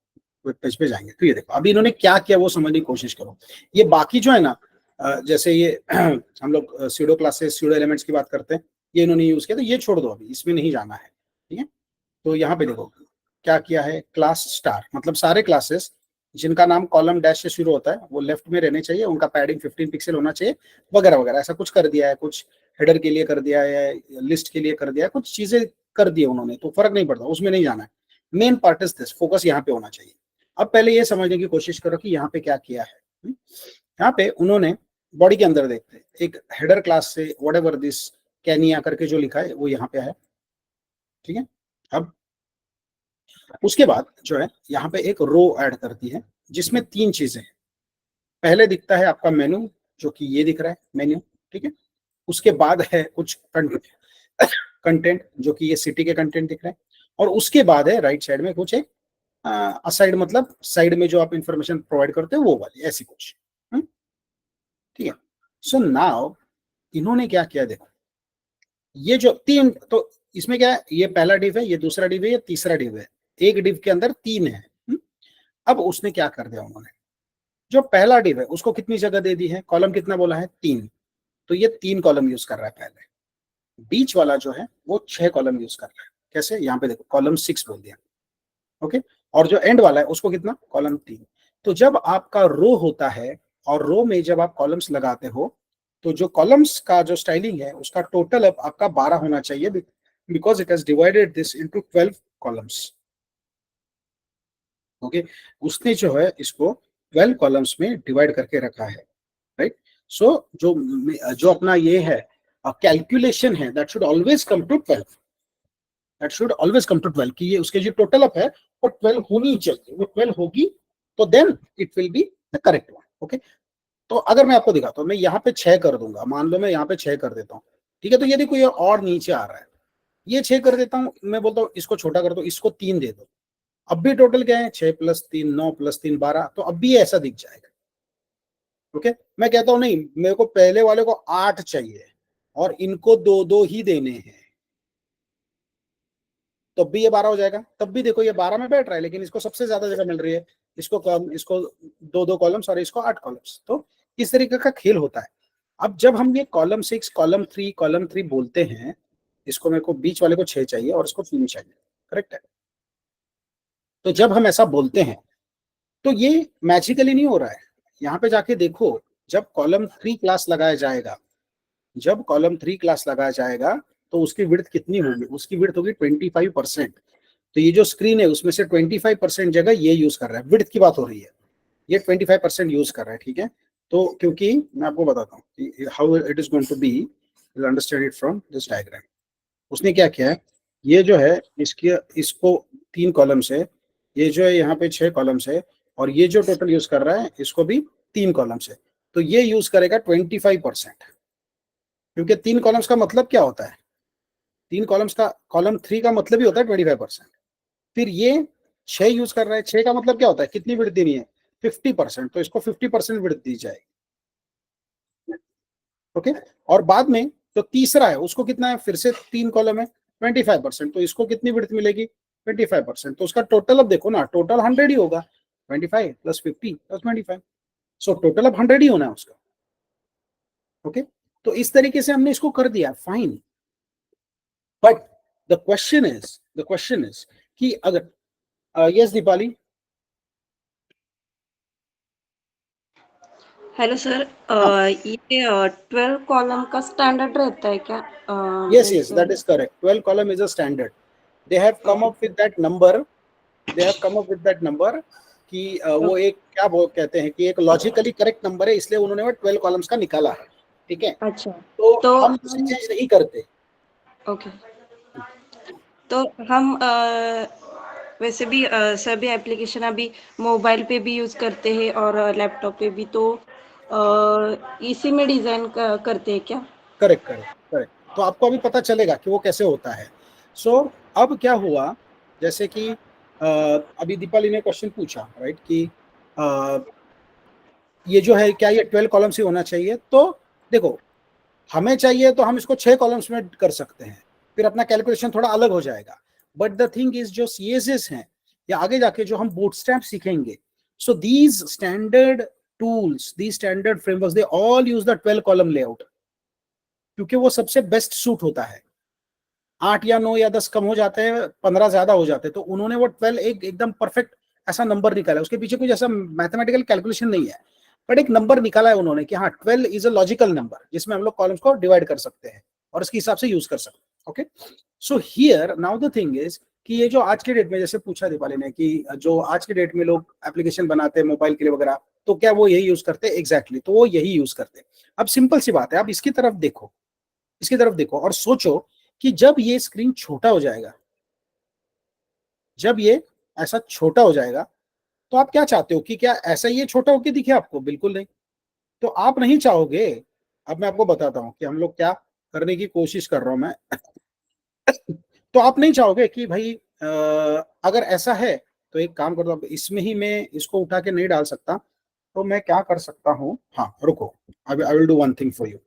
वेब पेज पे जाएंगे, तो ये देखो अभी इन्होंने क्या किया वो समझने की कोशिश करो। ये बाकी जो है ना, जैसे ये हम लोग स्यूडो क्लासेस, स्यूडो एलिमेंट्स की बात करते हैं, ये इन्होंने यूज किया, तो ये छोड़ दो, अभी इसमें नहीं जाना है। ठीक है, तो यहाँ पे देखो क्या किया है, क्लास स्टार, मतलब सारे क्लासेस जिनका नाम कॉलम डैश से शुरू होता है वो लेफ्ट में रहने चाहिए, उनका पैडिंग 15 पिक्सल होना चाहिए, वगैरह वगैरह, ऐसा कुछ कर दिया है, कुछ हेडर के लिए कर दिया है, लिस्ट के लिए कर दिया है, कुछ चीजें कर दी उन्होंने, तो फर्क नहीं पड़ता, उसमें नहीं जाना है। Main part is this, focus यहाँ पे होना चाहिए। अब पहले ये समझने की कोशिश करो कि यहाँ पे क्या किया है। यहाँ पे उन्होंने बॉडी के अंदर देखते हैं, एक हेडर क्लास से वट एवर दिस कैनिया करके जो लिखा है वो यहाँ पे है। ठीक है, अब उसके बाद जो है यहाँ पे एक रो ऐड करती है जिसमें 3 चीजें हैं। पहले दिखता है आपका मेनू, जो कि ये दिख रहा है मेन्यू। ठीक है, उसके बाद है कुछ कंटेंट जो कि ये सिटी के कंटेंट दिख रहे हैं, और उसके बाद है राइट साइड में कुछ एक असाइड, मतलब साइड में जो आप इंफॉर्मेशन प्रोवाइड करते हो वो वाली, ऐसी कुछ। ठीक है, सो नाउ इन्होंने क्या किया, देखो ये जो 3, तो इसमें क्या है, ये पहला डिव है, ये दूसरा डिव है, ये तीसरा डिव है, एक डिव के अंदर 3 है। अब उसने क्या कर दिया, उन्होंने जो पहला डिव है उसको कितनी जगह दे दी है, कॉलम कितना बोला है, 3, तो ये 3 कॉलम यूज कर रहा है पहले। बीच वाला जो है वो 6 कॉलम यूज कर रहा है, कैसे, यहाँ पे देखो कॉलम 6 बोल दिया। ओके, और जो एंड वाला है उसको कितना, कॉलम 3। तो जब आपका रो होता है और रो में जब आप कॉलम्स लगाते हो, तो जो कॉलम्स का जो स्टाइलिंग है उसका टोटल अब आपका 12 होना चाहिए, because it has divided this into 12 columns. Okay, उसने जो है इसको 12 कॉलम्स में डिवाइड करके रखा है, राइट। सो जो जो अपना ये है कैलकुलेशन है, that should always come to 12। That should always come to 12, कि ये उसके जो टोटल अप है वो 12 होनी चाहिए, वो 12 होगी तो then it will be the correct one. Okay, तो अगर मैं आपको दिखाता हूँ, मैं यहाँ पे 6 कर दूंगा, मान लो मैं यहाँ पे 6 कर देता हूँ, ठीक है, तो ये देखो ये और नीचे आ रहा है, ये 6 कर देता हूँ, मैं बोलता हूँ इसको छोटा कर दो, इसको 3 दे दो, अब भी टोटल क्या है, 6 + 3 9 + 3 12, तो अब भी ये ऐसा दिख जाएगा। ओके, मैं कहता हूँ नहीं मेरे को पहले वाले को 8 चाहिए और इनको 2 2 ही देने हैं, तब भी ये 12 हो जाएगा, तब भी देखो ये 12 में बैठ रहा है, लेकिन इसको सबसे ज्यादा जगह मिल रही है, इसको कम, इसको 2 2 कॉलम्स और इसको 8 कॉलम्स, तो इस तरीके का खेल होता है। अब जब हम ये कॉलम 6 कॉलम 3 बोलते हैं, इसको मेरे को बीच वाले को 6 चाहिए और इसको 3 चाहिए, करेक्ट है, तो जब हम ऐसा बोलते हैं तो ये मैजिकली नहीं हो रहा है, यहाँ पे जाके देखो, जब कॉलम 3 क्लास लगाया जाएगा, जब कॉलम 3 क्लास लगाया जाएगा तो उसकी विड्थ कितनी होगी, उसकी विड्थ होगी 25%। तो ये जो स्क्रीन है उसमें से 25% जगह ये यूज कर रहा है, विड्थ की बात हो रही है, ये 25% यूज कर रहा है, ठीक है। तो क्योंकि मैं आपको बताता हूँ how it is going to be, will understand it from this diagram. उसने क्या किया है, ये जो है इसके इसको 3 कॉलम से, ये जो है यहाँ पे 6 कॉलम से, और ये जो टोटल यूज कर रहा है इसको भी 3 कॉलम से, तो ये यूज करेगा 25%, क्योंकि 3 कॉलम्स का मतलब क्या होता है, 3 कॉलम्स का, कॉलम 3 का मतलब ही होता है 25%। फिर ये 6 यूज कर रहा है, 6 का मतलब क्या होता है, कितनी विड्थ देनी है, 50%, तो इसको 50% विड्थ दी जाएगी। ओके, और बाद में जो तीसरा है उसको कितना है, फिर से 3 कॉलम है, 25%, तो इसको कितनी विड्थ मिलेगी, 25%, तो उसका टोटल अब देखो ना, टोटल 100 ही होगा, 25 + 50 + 25, सो टोटल अब 100 ही होना है उसका। ओके, तो इस तरीके से हमने इसको कर दिया, fine, but the question is कि अगर यस दीपाली, हेलो सर, हाँ, ये 12 कॉलम का स्टैंडर्ड रहता है क्या? yes, जैसे that is correct, 12 column is a standard, they have come okay up with that number, they have come up with that number कि वो ओके एक क्या वो कहते हैं कि एक लॉजिकली करेक्ट नंबर है, इसलिए उन्होंने वो 12 कॉलम्स का निकाला है, ठीक है, अच्छा। तो तो हम उसे हम चेंज नहीं करते। ओके, तो हम वैसे भी सभी एप्लीकेशन अभी मोबाइल पे भी यूज़ करते हैं और लैपटॉप पे भी, तो इसी में डिज़ाइन करते हैं क्या? करेक्ट करेक्ट करेक्ट, तो आपको अभी पता चलेगा कि वो कैसे होता है। सो अब क्या हुआ, जैसे कि अभी दीपाली ने क्वेश्चन पूछा, राइट, कि अ, ये जो है क्या ये 12 कॉलम्स ही होना चाहिए, तो देखो हमें चाहिए तो हम इसको 6 कॉलम्स में कर सकते हैं, फिर अपना कैलकुलेशन थोड़ा अलग हो जाएगा, बट द थिंग इज जो सीएसएस हैं या आगे जाके जो हम बूटस्ट्रैप सीखेंगे, so these standard tools, these standard frameworks, they all use the 12 column layout, क्योंकि वो सबसे बेस्ट सूट होता है। 8 या 9 या 10 कम हो जाते हैं, 15 ज्यादा हो जाते हैं, तो उन्होंने वो 12 एक एकदम परफेक्ट ऐसा नंबर निकाला, उसके पीछे कुछ ऐसा मैथमेटिकल कैलकुलेशन नहीं है, बट एक नंबर निकाला है उन्होंने कि हाँ 12 इज अ लॉजिकल नंबर, जिसमें हम लोग कॉलम्स को डिवाइड कर सकते हैं और उसके हिसाब से यूज कर सकते हैं। Okay, so here now the thing is कि ये जो आज के डेट में, जैसे पूछा दीपाली ने कि जो आज के डेट में लोग एप्लीकेशन बनाते हैं मोबाइल के लिए वगैरह, तो क्या वो यही यूज करते हैं, एग्जैक्टली, तो वो यही यूज करते हैं। अब सिंपल सी बात है, आप इसकी तरफ देखो, इसकी तरफ देखो और सोचो कि जब ये स्क्रीन छोटा हो जाएगा, जब ये ऐसा छोटा हो जाएगा, तो आप क्या चाहते हो कि क्या ऐसा ये छोटा होके दिखे आपको, बिल्कुल नहीं, तो आप नहीं चाहोगे। अब मैं आपको बताता हूं कि हम लोग क्या करने की कोशिश कर रहा हूं मैं, तो आप नहीं चाहोगे कि भाई अगर ऐसा है तो एक काम कर दो, इसमें ही मैं इसको उठा के नहीं डाल सकता, तो मैं क्या कर सकता हूं, हाँ रुको, I will do one thing for you,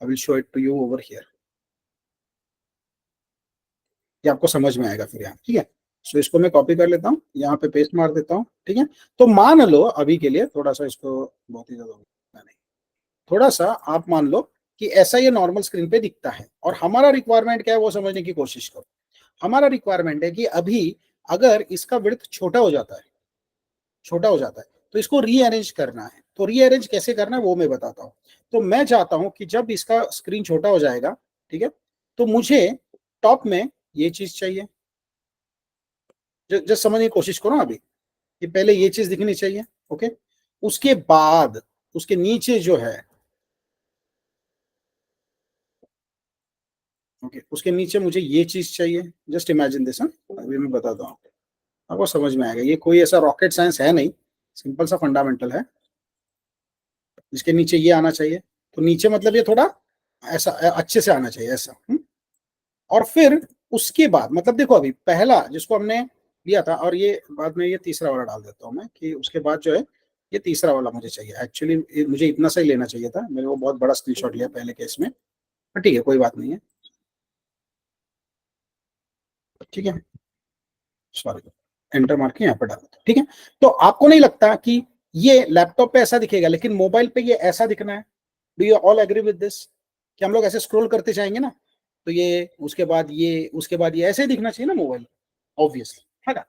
I will show it to you over here, ये आपको समझ में आएगा फिर यहाँ, ठीक है। सो इसको मैं कॉपी कर लेता हूँ, यहाँ पे पेस्ट मार देता हूँ, ठीक है। तो मान लो अभी के लिए थोड़ा सा इसको, बहुत ही ज्यादा नहीं, थोड़ा सा आप मान लो कि ऐसा ये नॉर्मल स्क्रीन पे दिखता है, और हमारा रिक्वायरमेंट क्या है वो समझने की कोशिश करो। हमारा रिक्वायरमेंट है कि अभी अगर इसका विड्थ छोटा हो जाता है, छोटा हो जाता है, तो इसको रीअरेंज करना है, तो रीअरेंज कैसे करना है वो मैं बताता हूँ। तो मैं चाहता हूं कि जब इसका स्क्रीन छोटा हो जाएगा, ठीक है, तो मुझे टॉप में ये चीज चाहिए, जस्ट समझने की कोशिश करो अभी, कि पहले ये चीज दिखनी चाहिए, ओके, उसके बाद उसके नीचे जो है, ओके, उसके नीचे मुझे ये चीज चाहिए, जस्ट इमेजिन दिस। अभी मैं बताता हूँ आपको, समझ में आएगा। ये कोई ऐसा रॉकेट साइंस है नहीं, सिंपल सा फंडामेंटल है। इसके नीचे ये आना चाहिए, तो नीचे मतलब ये थोड़ा ऐसा अच्छे से आना चाहिए ऐसा। और फिर उसके बाद मतलब देखो, अभी पहला जिसको हमने लिया था, और ये बाद में ये तीसरा वाला डाल देता हूँ मैं, कि उसके बाद जो है ये तीसरा वाला मुझे चाहिए। एक्चुअली मुझे इतना सही लेना चाहिए था, मेरे को बहुत बड़ा स्क्रीनशॉट लिया पहले केस में, पर ठीक है कोई बात नहीं है। ठीक है, सॉरी, एंटर मार के यहाँ पर डाल देता हूं, ठीक है। तो आपको नहीं लगता कि ये लैपटॉप पे ऐसा दिखेगा, लेकिन मोबाइल पे ये ऐसा दिखना है? Do you all agree with this? कि हम लोग ऐसे स्क्रॉल करते जाएंगे ना, तो ये उसके बाद ये उसके बाद ये ऐसे ही दिखना चाहिए ना मोबाइल, ऑब्वियसली, है ना?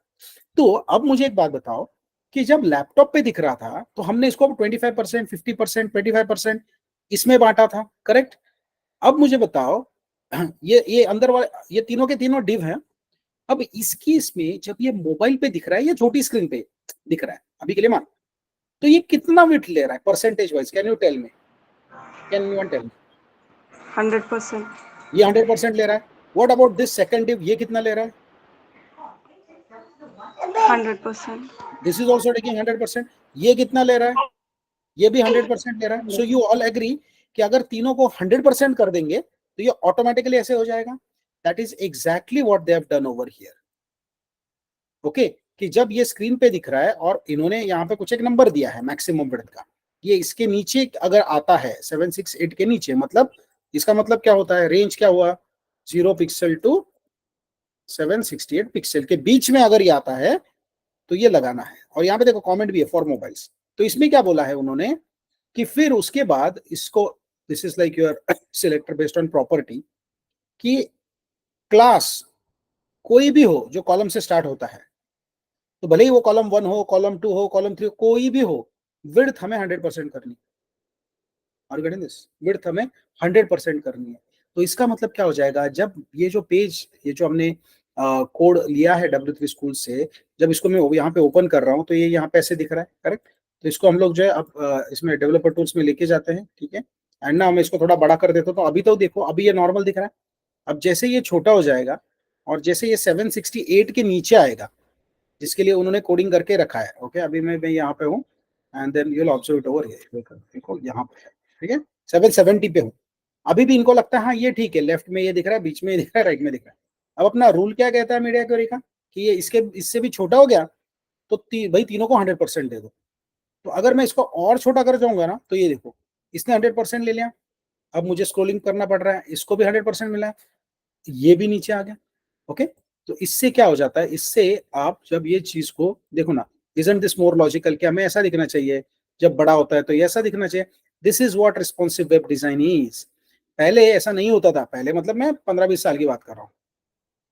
तो अब मुझे एक बात बताओ कि जब लैपटॉप पे दिख रहा था तो हमने इसको 25%, 50%, 25% इसमें बांटा था, करेक्ट? अब मुझे बताओ, ये अंदर वाले ये तीनों के तीनों डिव हैं। अब इसकी इसमें जब ये मोबाइल पे दिख रहा है, ये छोटी स्क्रीन पे दिख रहा है अभी के लिए मान, तो ये कितना विड्थ ले रहा है percentage wise? Can you tell me? Can you tell me? 100%। ये 100% ले रहा है। What about this second div, ये कितना ले रहा है? 100%। This is also taking 100%। ये कितना ले रहा है? ये भी 100% ले रहा है। सो यू ऑल एग्री कि अगर तीनों को 100% कर देंगे तो ये ऑटोमेटिकली ऐसे हो जाएगा। That is exactly what they have done over here. Okay, कि जब ये स्क्रीन पे दिख रहा है और इन्होंने यहाँ पे कुछ एक नंबर दिया है मैक्सिमम विड्थ का, ये इसके नीचे अगर आता है 768 के नीचे, मतलब इसका मतलब क्या होता है? रेंज क्या हुआ? 0 पिक्सल टू 768 पिक्सल के बीच में अगर ये आता है तो ये लगाना है। और यहाँ पे देखो कमेंट भी है फॉर मोबाइल्स। तो इसमें क्या बोला है उन्होंने कि फिर उसके बाद इसको, this is like your selector based on property, कि क्लास कोई भी हो जो कॉलम से स्टार्ट होता है, तो भले ही वो कॉलम 1 हो, कॉलम 2 हो, कॉलम 3, कोई भी हो, विड्थ हमें 100% करनी। और गेटिंग दिस, विड्थ हमें 100% करनी है। तो इसका मतलब क्या हो जाएगा, जब ये जो पेज, ये जो हमने कोड लिया है W3 स्कूल से, जब इसको मैं यहाँ पे ओपन कर रहा हूँ तो ये यहाँ पे ऐसे दिख रहा है, करेक्ट? तो इसको हम लोग जो है अब इसमें डेवलपर टूल्स में लेके जाते हैं, ठीक है। एंड ना मैं इसको थोड़ा बड़ा कर देता हूँ, तो अभी तो देखो अभी ये नॉर्मल दिख रहा है। अब जैसे ये छोटा हो जाएगा और जैसे ये 768 के नीचे आएगा, जिसके लिए उन्होंने कोडिंग करके रखा है, ओके, अभी मैं यहाँ पे हूँ, and then you will observe it over here, देखो यहाँ पे है, ठीक है, 770 पे हूँ। अभी भी इनको लगता है हाँ ये ठीक है, लेफ्ट में ये दिख रहा है, बीच में ये दिख रहा है, राइट में दिख रहा है। अब अपना रूल क्या कहता है मीडिया क्वेरी का, कि ये इसके इससे भी छोटा हो गया तो भाई तीनों को 100% दे दो। तो अगर मैं इसको और छोटा कर जाऊंगा ना, तो ये देखो इसने 100% ले लिया, अब मुझे स्क्रोलिंग करना पड़ रहा है, इसको भी 100% मिला है, ये भी नीचे आ गया। ओके, तो इससे क्या हो जाता है, इससे आप जब ये चीज को देखो ना, इजंट दिस मोर लॉजिकल? क्या हमें ऐसा दिखना चाहिए? जब बड़ा होता है तो ये ऐसा दिखना चाहिए। This is what responsive web design is. पहले ऐसा नहीं होता था, पहले मतलब मैं 15-20 साल की बात कर रहा हूँ।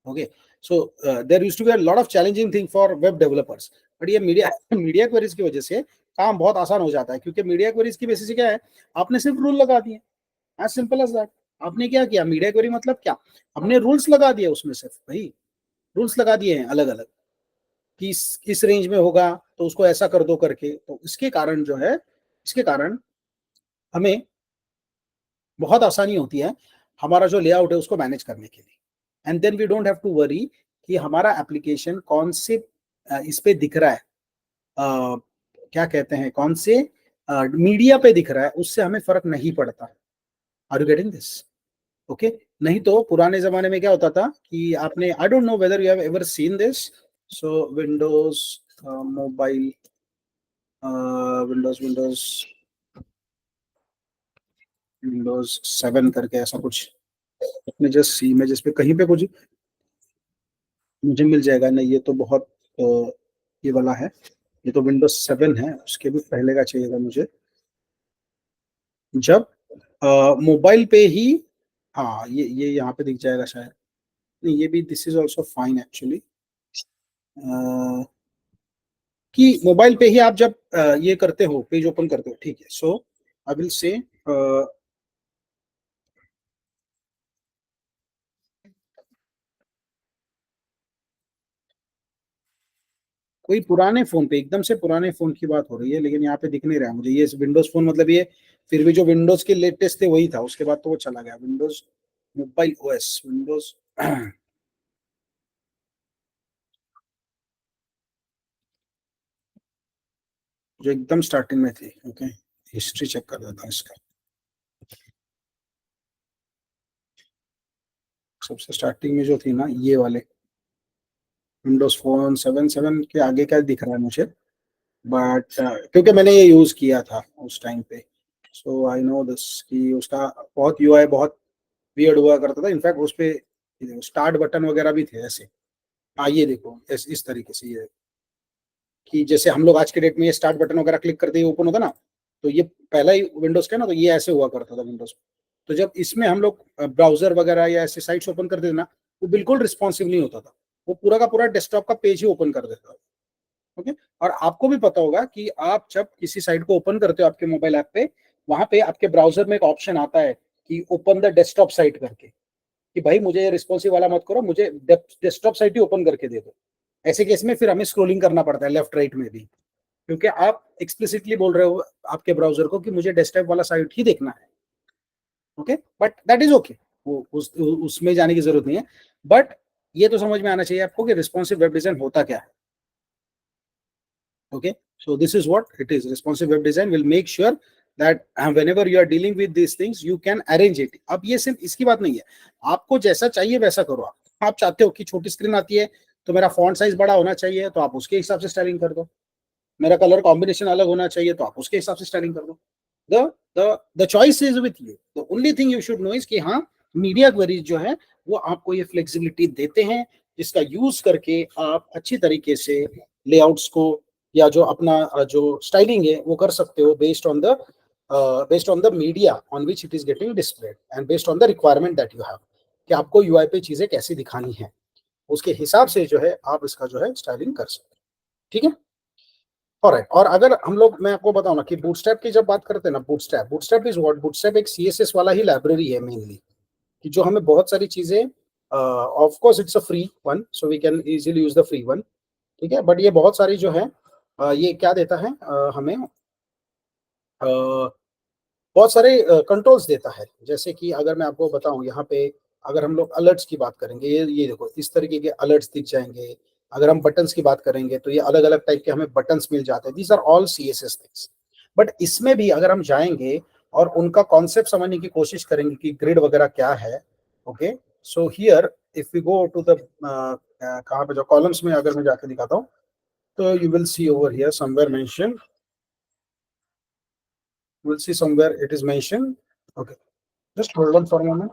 Okay, so there used to be a lot of challenging thing for web developers, but ये मीडिया मीडिया क्वेरीज की वजह से काम बहुत आसान हो जाता है, क्योंकि मीडिया क्वेरीज की बेसिस क्या है, आपने सिर्फ रूल लगा दिए, एज सिंपल एज दैट। आपने क्या किया, मीडिया क्वेरी मतलब क्या, हमने रूल्स लगा दिए उसमें, सिर्फ भाई रूल्स लगा दिए हैं अलग अलग, कि इस रेंज में होगा तो उसको ऐसा कर दो करके। तो इसके कारण जो है, इसके कारण हमें बहुत आसानी होती है हमारा जो लेआउट है उसको मैनेज करने के लिए। And then we don't have to worry कि हमारा एप्लीकेशन कौन से इस पे दिख रहा है, क्या कहते हैं, कौन से मीडिया पे दिख रहा है, उससे हमें फर्क नहीं पड़ता। Are you getting this? Okay, नहीं तो पुराने जमाने में क्या होता था कि आपने, I don't know whether you have ever seen this, so Windows mobile, Windows Windows Windows 7 करके ऐसा कुछ अपने जस्ट इमेजेस पे कहीं पे कुछ मुझे मिल जाएगा नहीं, ये तो बहुत ये वाला है, ये तो विंडोज 7 है, उसके भी पहले का चाहिएगा मुझे। जब मोबाइल पे ही, हाँ ये यहाँ पे दिख जाएगा शायद, नहीं ये भी, this is also fine actually, कि मोबाइल पे ही आप जब ये करते हो, पेज ओपन करते हो, ठीक है। सो आई विल से कोई पुराने फोन पे, एकदम से पुराने फोन की बात हो रही है, लेकिन यहाँ पे दिख नहीं रहा है मुझे ये विंडोज फोन, मतलब ये फिर भी जो विंडोज के लेटेस्ट थे वही था, उसके बाद तो वो चला गया विंडोज मोबाइल ओएस विंडोज जो एकदम स्टार्टिंग में थी। ओके, हिस्ट्री चेक कर देता हूँ इसका। सबसे स्टार्टिंग में जो थी ना, ये वाले विंडोज फोन 7 के आगे का दिख रहा है मुझे, बट क्योंकि मैंने ये यूज किया था उस टाइम पे, सो आई नो दिस कि उसका बहुत यूआई बहुत वियर्ड हुआ करता था। इनफैक्ट उस पे स्टार्ट बटन वगैरह भी थे ऐसे। हाँ ये देखो, इस तरीके से ये कि जैसे हम लोग आज के डेट में ये स्टार्ट बटन वगैरह क्लिक करते ही ओपन होता ना, तो ये पहला ही विंडोज का ना, तो ये ऐसे हुआ करता था विंडोज। तो जब इसमें हम लोग ब्राउजर वगैरह या ऐसे साइट्स ओपन करते थे ना, वो बिल्कुल रिस्पॉन्सिव नहीं होता था, वो पूरा का पूरा डेस्कटॉप का पेज ही ओपन कर देता था। ओके, और आपको भी पता होगा कि आप जब किसी साइट को ओपन करते हो आपके मोबाइल ऐप पे, वहां पे आपके ब्राउजर में एक ऑप्शन आता है कि ओपन द डेस्कटॉप साइट करके, कि भाई मुझे रिस्पॉन्सिव वाला मत करो, मुझे डेस्कटॉप साइट ही ओपन करके दे दो। ऐसे केस में फिर हमें स्क्रोलिंग करना पड़ता है लेफ्ट राइट में भी, क्योंकि आप एक्सप्लिसिटली बोल रहे हो आपके ब्राउजर को कि मुझे डेस्कटॉप वाला साइट ही देखना है। Okay, but that is okay, वो उसमें जाने की जरूरत नहीं है। बट ये तो समझ में आना चाहिए आपको कि रिस्पॉन्सिव वेब डिजाइन होता क्या है। Okay, so this is what it is. Responsive web design will make sure that whenever you are dealing with these things you can arrange it. अब ये सिर्फ इसकी बात नहीं है, आपको जैसा चाहिए वैसा करो। आप चाहते हो कि छोटी स्क्रीन आती है तो मेरा फॉन्ट साइज बड़ा होना चाहिए, तो आप उसके हिसाब से स्टाइलिंग कर दो। मेरा कलर कॉम्बिनेशन अलग होना चाहिए, तो आप उसके हिसाब से स्टाइलिंग कर दो। The the choice is with you. The only thing you should know is कि हाँ, मीडिया क्वेरीज जो है वो आपको ये फ्लेक्सिबिलिटी देते हैं, जिसका यूज करके आप अच्छी तरीके से लेआउट्स को या जो अपना जो स्टाइलिंग है वो कर सकते हो, based on the media on which it is getting displayed and based on the requirement that you have, कि आपको यूआई पे चीजें कैसी दिखानी है, उसके हिसाब से जो है आप इसका जो है स्टाइलिंग कर सकते हैं। ठीक है, ऑलराइट। और अगर हम लोग, मैं आपको बताऊं ना कि बूटस्ट्रैप की जब बात करते हैं ना, bootstrap bootstrap is what, bootstrap एक सीएसएस वाला ही लाइब्रेरी है मेनली, कि जो हमें बहुत सारी चीजें, of course it's a free one, so we can easily use the free one. ठीक है, बट ये बहुत सारी जो है ये क्या देता है हमें, बहुत सारे कंट्रोल्स देता है। जैसे कि अगर मैं आपको बताऊं यहाँ पे, अगर हम लोग अलर्ट्स की बात करेंगे, ये देखो इस तरीके के अलर्ट्स दिख जाएंगे। अगर हम बटन्स की बात करेंगे तो ये अलग अलग टाइप के हमें बटन्स मिल जाते हैं। These are all CSS things. But इसमें भी अगर हम जाएंगे और उनका कॉन्सेप्ट समझने की कोशिश करेंगे कि ग्रिड वगैरह क्या है। Okay, so here if we go to the कहाँ पे जो कॉलम्स में अगर मैं जाके दिखाता हूँ, तो you will C over here somewhere mention, you will see somewhere it is mentioned. Okay, just hold on for a moment.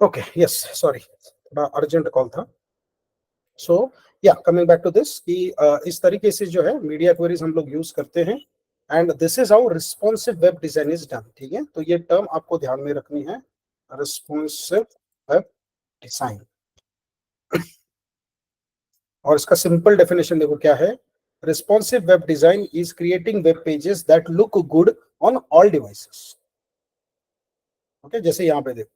Okay, yes, sorry, थोड़ा अर्जेंट कॉल था। सो या कमिंग बैक टू दिस कि इस तरीके से जो है मीडिया क्वेरीज हम लोग यूज करते हैं, and this is how responsive web design is done. ठीक है, तो ये टर्म आपको ध्यान में रखनी है, रिस्पॉन्सिव वेब डिजाइन। और इसका सिंपल डेफिनेशन देखो क्या है, responsive web design is creating web pages that look good on all devices. Okay, जैसे यहाँ पे देखो,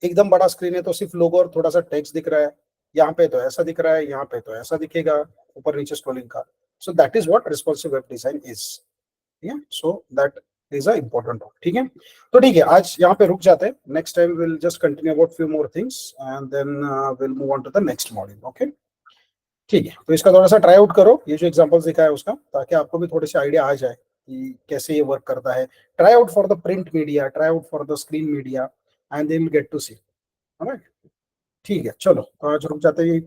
एकदम बड़ा स्क्रीन है तो सिर्फ लोगो और थोड़ा सा टेक्स्ट दिख रहा है, यहाँ पे तो ऐसा दिख रहा है, यहाँ पे तो ऐसा दिखेगा, ऊपर नीचे स्क्रॉलिंग का। सो that is what responsive web design is. ठीक है, सो दैट इज अ इंपॉर्टेंट। ठीक है, तो ठीक है, आज यहाँ पे रुक जाते हैं। Next time will just continue about few more things and then will move on to the next module. Okay, ठीक है, तो इसका थोड़ा सा ट्राई आउट करो, ये जो एग्जांपल्स दिखा है उसका, ताकि आपको भी थोड़ी सी आइडिया आ जाए कि कैसे ये वर्क करता है। Try out for the print media, try out for the screen media, and they will get to see. ठीक है, चलो तो आज रुक जाते हैं।